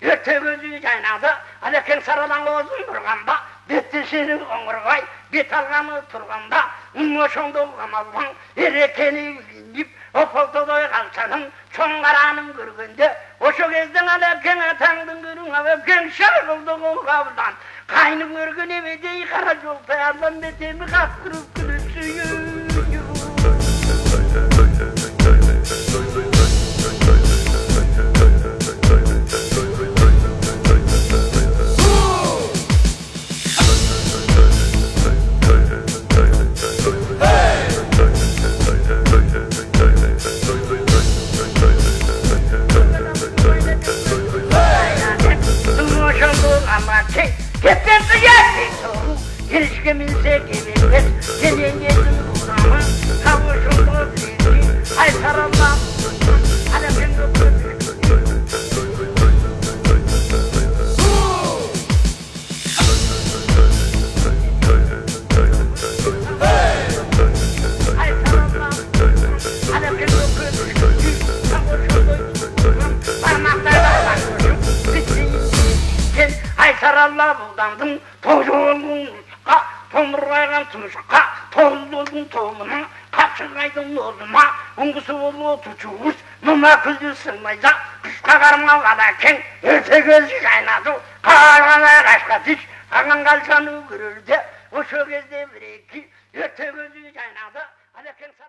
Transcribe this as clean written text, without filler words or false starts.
өте көзі жайнады, әлекең сарадан көзін бұрғанда, бетті сені қоңырғай, бет алғаны тұрғанда, ұмышыңды ұлғамалбаң, ерекені үйініп, опылтыдай қалсаның, чоңғараның көргенде, ошо кездің әлекең атаңдың көрің әлекең шағылды қолғабыдан, қайның көрген емедей қара жол таялдан бетемі қаттырып күлісі Кетпенді ердей соғу, ерішке мінсе кебекпен, сенен елдің ұрамы, қауышыңды білетін, ай саралап, әлекең Saralla buldandın, tozu oldun uçqa, tomurraygan tümüşqa, toğuz oldun toğumuna, kapşırgaydın oluma, ungusu olu tuçuğuz, numa küldü sırmayza, kışqa karma valaken, öte gözü kaynadı, kargana kaşqa diş, ağan kalçanı görürdü, o şu gezde bir iki, öte gözü kaynadı, aleken saralla.